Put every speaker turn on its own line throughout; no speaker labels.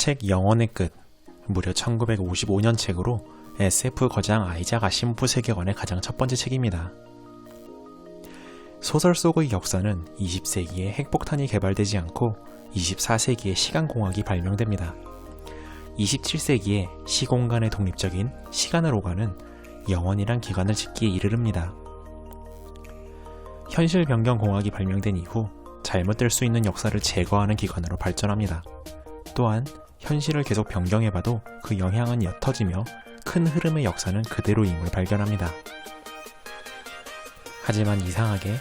책 영혼의 끝, 무려 1955년 책으로 SF 거장 아이작 아시모프 세계관의 가장 첫 번째 책입니다. 소설 속의 역사는 20세기에 핵폭탄이 개발되지 않고 24세기에 시간공학이 발명됩니다. 27세기에 시공간의 독립적인 시간을 오가는 영혼이란 기관을 짓기에 이르릅니다. 현실 변경 공학이 발명된 이후 잘못될 수 있는 역사를 제거하는 기관으로 발전합니다. 또한 현실을 계속 변경해봐도 그 영향은 옅어지며 큰 흐름의 역사는 그대로임을 발견합니다. 하지만 이상하게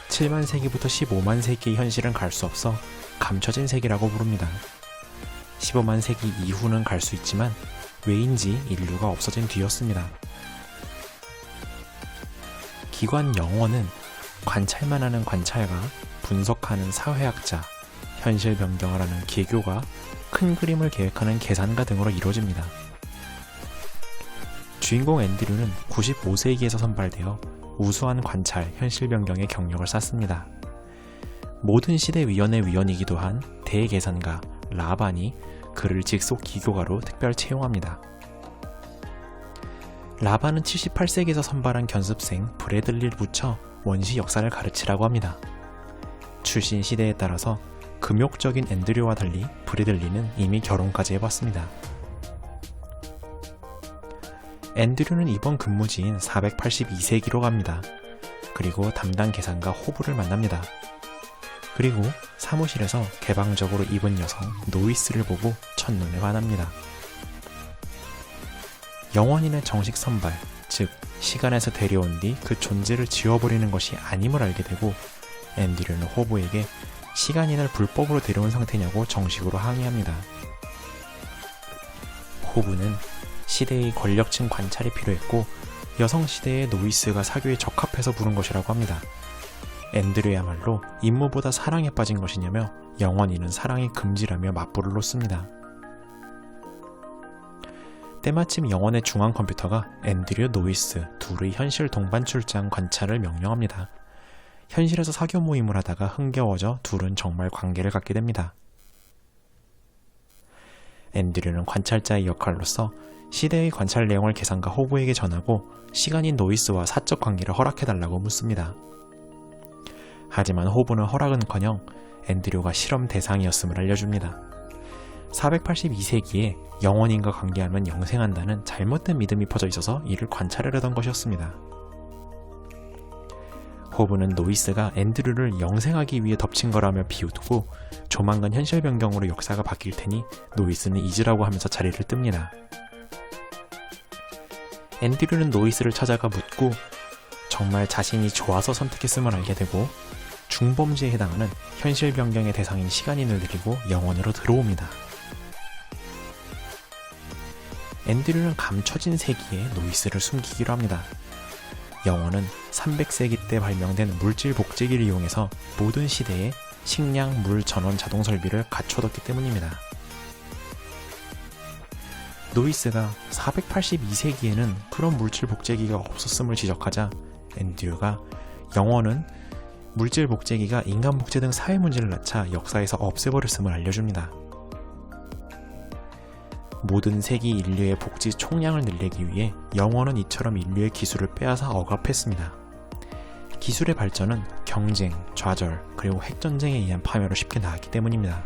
7만 세기부터 15만 세기의 현실은 갈 수 없어 감춰진 세계라고 부릅니다. 15만 세기 이후는 갈 수 있지만 왜인지 인류가 없어진 뒤였습니다. 기관 영혼은 관찰만 하는 관찰가, 분석하는 사회학자, 현실 변경을 하는 계교가, 큰 그림을 계획하는 계산가 등으로 이루어집니다. 주인공 앤드류는 95세기에서 선발되어 우수한 관찰, 현실 변경의 경력을 쌓습니다. 모든 시대 위원의 위원이기도 한 대계산가 라반이 그를 직속 기교가로 특별 채용합니다. 라반은 78세기에서 선발한 견습생 브래들리를 붙여 원시 역사를 가르치라고 합니다. 출신 시대에 따라서 금욕적인 앤드류와 달리 브래들리는 이미 결혼까지 해봤습니다. 앤드류는 이번 근무지인 482세기로 갑니다. 그리고 담당 계산가 호브를 만납니다. 그리고 사무실에서 개방적으로 입은 여성 노이스를 보고 첫눈에 반합니다. 영원인의 정식 선발, 즉 시간에서 데려온 뒤 그 존재를 지워버리는 것이 아님을 알게 되고 앤드류는 호브에게 시간인을 불법으로 데려온 상태냐고 정식으로 항의합니다. 호브는 시대의 권력층 관찰이 필요했고 여성시대의 노이스가 사교에 적합해서 부른 것이라고 합니다. 앤드류야말로 임무보다 사랑에 빠진 것이냐며 영원인은 사랑이 금지라며 맞불을 놓습니다. 때마침 영원의 중앙 컴퓨터가 앤드류, 노이스 둘의 현실 동반 출장 관찰을 명령합니다. 현실에서 사교 모임을 하다가 흥겨워져 둘은 정말 관계를 갖게 됩니다. 앤드류는 관찰자의 역할로서 시대의 관찰 내용을 계산가 호브에게 전하고 시간인 노이스와 사적 관계를 허락해달라고 묻습니다. 하지만 호브는 허락은커녕 앤드류가 실험 대상이었음을 알려줍니다. 482세기에 영원인과 관계하면 영생한다는 잘못된 믿음이 퍼져 있어서 이를 관찰하려던 것이었습니다. 호브는 노이스가 앤드류를 영생하기 위해 덮친 거라며 비웃고 조만간 현실 변경으로 역사가 바뀔 테니 노이스는 잊으라고 하면서 자리를 뜹니다. 앤드류는 노이스를 찾아가 묻고 정말 자신이 좋아서 선택했음을 알게 되고 중범죄에 해당하는 현실 변경의 대상인 시간인을 데리고 영원으로 들어옵니다. 앤드류는 감춰진 세기에 노이스를 숨기기로 합니다. 영원은 300세기 때 발명된 물질 복제기를 이용해서 모든 시대에 식량, 물 전원 자동 설비를 갖춰뒀기 때문입니다. 노이스가 482세기에는 그런 물질 복제기가 없었음을 지적하자 앤드류가 영원은 물질 복제기가 인간 복제 등 사회 문제를 낳자 역사에서 없애버렸음을 알려줍니다. 모든 세기 인류의 복지 총량을 늘리기 위해 영원은 이처럼 인류의 기술을 빼앗아 억압했습니다. 기술의 발전은 경쟁, 좌절, 그리고 핵전쟁에 의한 파멸로 쉽게 나았기 때문입니다.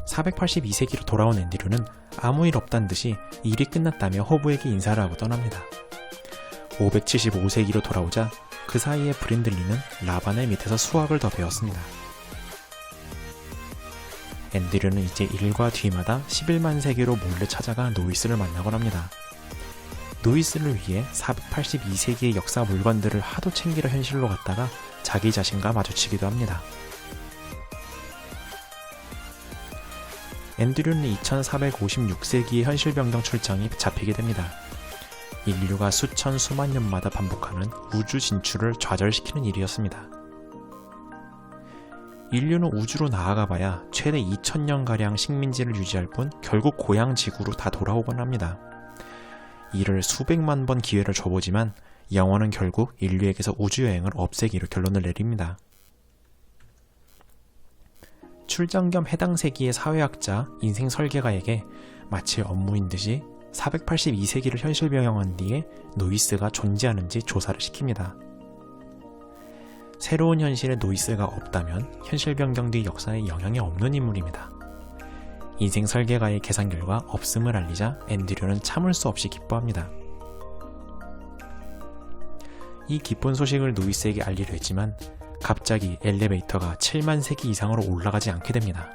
482세기로 돌아온 앤드류는 아무 일 없단 듯이 일이 끝났다며 호브에게 인사를 하고 떠납니다. 575세기로 돌아오자 그 사이에 브랜들리는 라반의 밑에서 수학을 더 배웠습니다. 앤드류는 이제 일과 뒤마다 11만 세기로 몰래 찾아가 노이스를 만나곤 합니다. 노이스를 위해 482세기의 역사 물건들을 하도 챙기려 현실로 갔다가 자기 자신과 마주치기도 합니다. 앤드류는 2456세기의 현실 변경 출장이 잡히게 됩니다. 인류가 수천 수만 년마다 반복하는 우주 진출을 좌절시키는 일이었습니다. 인류는 우주로 나아가봐야 최대 2000년가량 식민지를 유지할 뿐 결국 고향 지구로 다 돌아오곤 합니다. 이를 수백만 번 기회를 줘보지만 영원은 결국 인류에게서 우주여행을 없애기로 결론을 내립니다. 출장 겸 해당 세기의 사회학자 인생 설계가에게 마치 업무인 듯이 482세기를 현실 변형한 뒤에 노이스가 존재하는지 조사를 시킵니다. 새로운 현실에 노이스가 없다면 현실 변경 뒤 역사에 영향이 없는 인물입니다. 인생 설계가의 계산 결과 없음을 알리자 앤드류는 참을 수 없이 기뻐합니다. 이 기쁜 소식을 노이스에게 알리려 했지만 갑자기 엘리베이터가 7만 세기 이상으로 올라가지 않게 됩니다.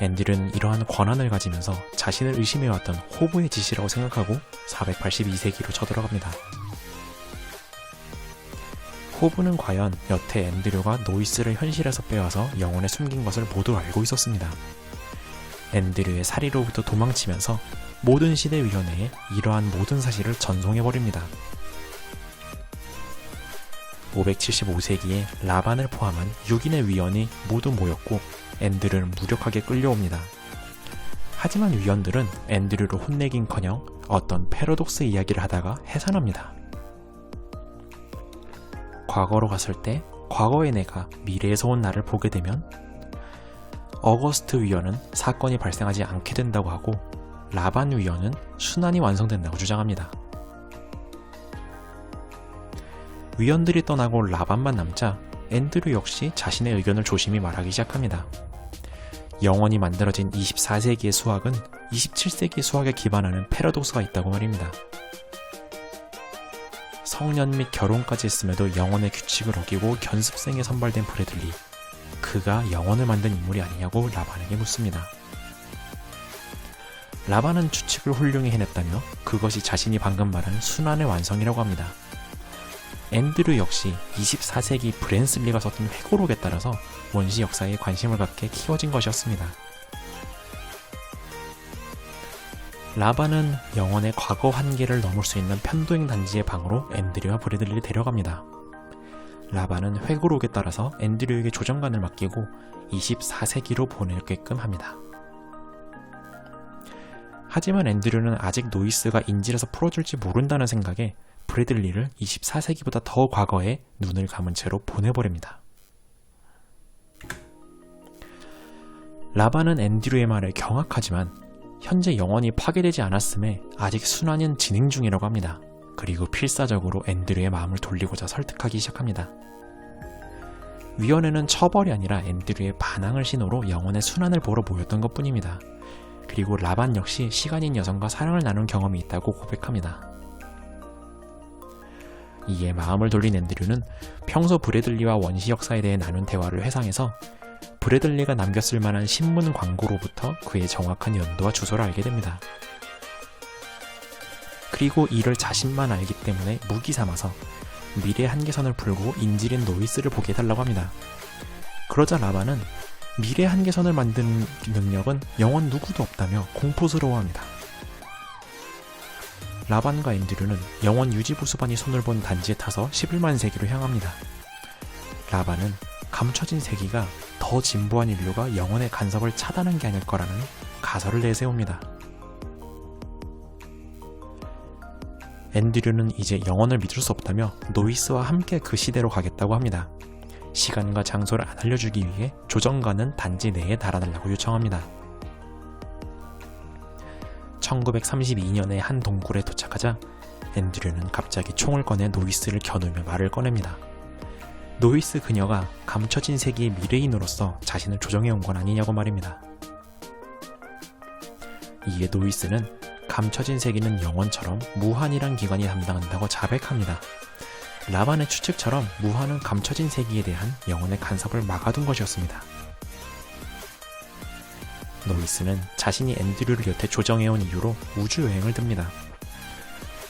앤드류는 이러한 권한을 가지면서 자신을 의심해왔던 호브의 지시라고 생각하고 482세기로 쳐들어갑니다. 호브는 과연 여태 앤드류가 노이스를 현실에서 빼와서 영혼에 숨긴 것을 모두 알고 있었습니다. 앤드류의 사리로부터 도망치면서 모든 시대위원회에 이러한 모든 사실을 전송해버립니다. 575세기에 라반을 포함한 6인의 위원이 모두 모였고 앤드류를 무력하게 끌려옵니다. 하지만 위원들은 앤드류를 혼내긴커녕 어떤 패러독스 이야기를 하다가 해산합니다. 과거로 갔을 때 과거의 내가 미래에서 온 나를 보게 되면 어거스트 위원은 사건이 발생하지 않게 된다고 하고 라반 위원은 순환이 완성된다고 주장합니다. 위원들이 떠나고 라반만 남자 앤드류 역시 자신의 의견을 조심히 말하기 시작합니다. 영원히 만들어진 24세기의 수학은 27세기 수학에 기반하는 패러독스가 있다고 말입니다. 성년 및 결혼까지 했음에도 영혼의 규칙을 어기고 견습생에 선발된 브래들리, 그가 영혼을 만든 인물이 아니냐고 라반에게 묻습니다. 라반은 추측을 훌륭히 해냈다며 그것이 자신이 방금 말한 순환의 완성이라고 합니다. 앤드류 역시 24세기 브랜슬리가 썼던 회고록에 따라서 원시 역사에 관심을 갖게 키워진 것이었습니다. 라반은 영혼의 과거 한계를 넘을 수 있는 편도행 단지의 방으로 앤드류와 브래들리를 데려갑니다. 라반은 회고록에 따라서 앤드류에게 조정관을 맡기고 24세기로 보내게끔 합니다. 하지만 앤드류는 아직 노이스가 인질에서 풀어줄지 모른다는 생각에 브래들리를 24세기보다 더 과거에 눈을 감은 채로 보내버립니다. 라반은 앤드류의 말에 경악하지만 현재 영혼이 파괴되지 않았음에 아직 순환은 진행 중이라고 합니다. 그리고 필사적으로 앤드류의 마음을 돌리고자 설득하기 시작합니다. 위원회는 처벌이 아니라 앤드류의 반항을 신호로 영혼의 순환을 보러 모였던 것 뿐입니다. 그리고 라반 역시 시간인 여성과 사랑을 나눈 경험이 있다고 고백합니다. 이에 마음을 돌린 앤드류는 평소 브래들리와 원시 역사에 대해 나눈 대화를 회상해서 브래들리가 남겼을 만한 신문 광고로부터 그의 정확한 연도와 주소를 알게 됩니다. 그리고 이를 자신만 알기 때문에 무기 삼아서 미래의 한계선을 풀고 인질인 노이스를 보게 해달라고 합니다. 그러자 라반은 미래의 한계선을 만드는 능력은 영원 누구도 없다며 공포스러워합니다. 라반과 앤드류는 영원 유지보수반이 손을 본 단지에 타서 11만 세기로 향합니다. 라반은 감춰진 세기가 더 진보한 인류가 영혼의 간섭을 차단한 게 아닐 거라는 가설을 내세웁니다. 앤드류는 이제 영혼을 믿을 수 없다며 노이스와 함께 그 시대로 가겠다고 합니다. 시간과 장소를 안 알려주기 위해 조정관은 단지 내에 달아달라고 요청합니다. 1932년에 한 동굴에 도착하자 앤드류는 갑자기 총을 꺼내 노이스를 겨누며 말을 꺼냅니다. 노이스 그녀가 감춰진 세기의 미래인으로서 자신을 조정해온 건 아니냐고 말입니다. 이에 노이스는 감춰진 세기는 영원처럼 무한이란 기관이 담당한다고 자백합니다. 라반의 추측처럼 무한은 감춰진 세기에 대한 영혼의 간섭을 막아둔 것이었습니다. 노이스는 자신이 앤드류를 여태 조정해온 이유로 우주여행을 듭니다.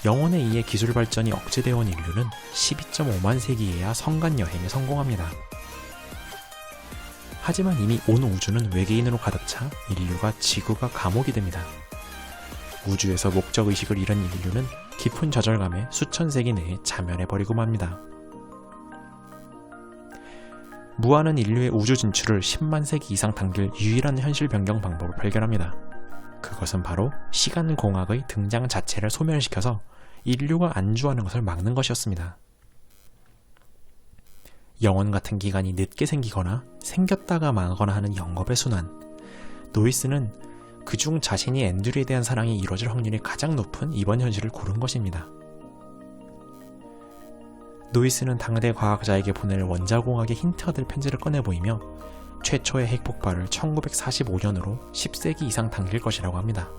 영혼에 의해 기술 발전이 억제되어 온 인류는 12.5만 세기에야 성간 여행에 성공합니다. 하지만 이미 온 우주는 외계인으로 가득 차 인류가 지구가 감옥이 됩니다. 우주에서 목적의식을 잃은 인류는 깊은 좌절감에 수천 세기 내에 자멸해버리고 맙니다. 무한은 인류의 우주 진출을 10만 세기 이상 당길 유일한 현실 변경 방법을 발견합니다. 그것은 바로 시간공학의 등장 자체를 소멸시켜서 인류가 안주하는 것을 막는 것이었습니다. 영원 같은 기간이 늦게 생기거나 생겼다가 망하거나 하는 영겁의 순환. 노이스는 그중 자신이 앤드류에 대한 사랑이 이루어질 확률이 가장 높은 이번 현실을 고른 것입니다. 노이스는 당대 과학자에게 보낼 원자공학의 힌트가 될 편지를 꺼내 보이며 최초의 핵폭발을 1945년으로 10세기 이상 당길 것이라고 합니다.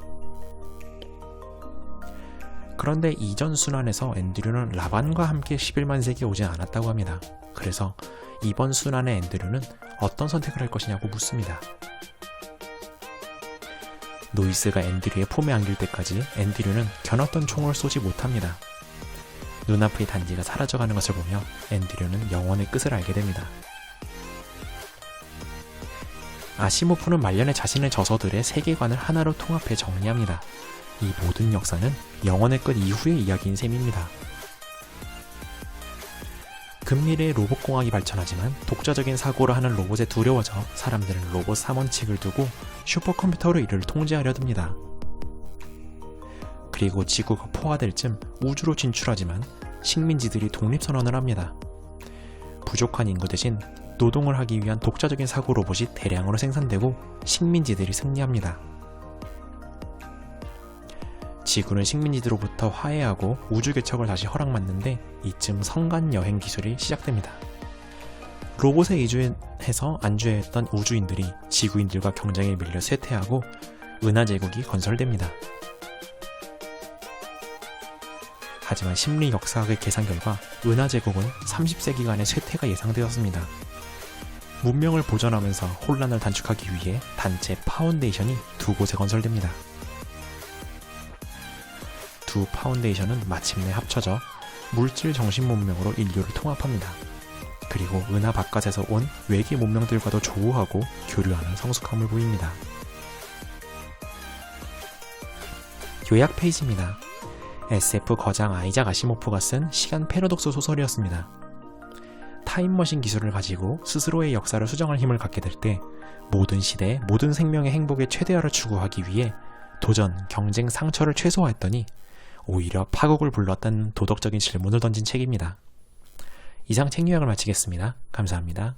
그런데 이전 순환에서 앤드류는 라반과 함께 11만 세기에 오지 않았다고 합니다. 그래서 이번 순환의 앤드류는 어떤 선택을 할 것이냐고 묻습니다. 노이스가 앤드류의 품에 안길 때까지 앤드류는 겨눴던 총을 쏘지 못합니다. 눈앞의 단지가 사라져가는 것을 보며 앤드류는 영원의 끝을 알게 됩니다. 아시모프는 말년에 자신의 저서들의 세계관을 하나로 통합해 정리합니다. 이 모든 역사는 영원의 끝 이후의 이야기인 셈입니다. 금미래의 로봇공학이 발전하지만 독자적인 사고를 하는 로봇에 두려워져 사람들은 로봇 3원칙을 두고 슈퍼컴퓨터로 이를 통제하려 듭니다. 그리고 지구가 포화될 즈음 우주로 진출하지만 식민지들이 독립선언을 합니다. 부족한 인구 대신 노동을 하기 위한 독자적인 사고 로봇이 대량으로 생산되고 식민지들이 승리합니다. 지구는 식민지들로부터 화해하고 우주 개척을 다시 허락받는데 이쯤 성간 여행 기술이 시작됩니다. 로봇에 이주해서 안주했던 우주인들이 지구인들과 경쟁에 밀려 쇠퇴하고 은하제국이 건설됩니다. 하지만 심리 역사학의 계산 결과 은하제국은 30세기간의 쇠퇴가 예상되었습니다. 문명을 보존하면서 혼란을 단축하기 위해 단체 파운데이션이 두 곳에 건설됩니다. 두 파운데이션은 마침내 합쳐져 물질 정신 문명으로 인류를 통합합니다. 그리고 은하 바깥에서 온 외계 문명들과도 조우하고 교류하는 성숙함을 보입니다. 요약 페이지입니다. SF 거장 아이작 아시모프가 쓴 시간 패러독스 소설이었습니다. 타임머신 기술을 가지고 스스로의 역사를 수정할 힘을 갖게 될 때 모든 시대, 모든 생명의 행복의 최대화를 추구하기 위해 도전, 경쟁, 상처를 최소화했더니 오히려 파국을 불렀다는 도덕적인 질문을 던진 책입니다. 이상 책 요약을 마치겠습니다. 감사합니다.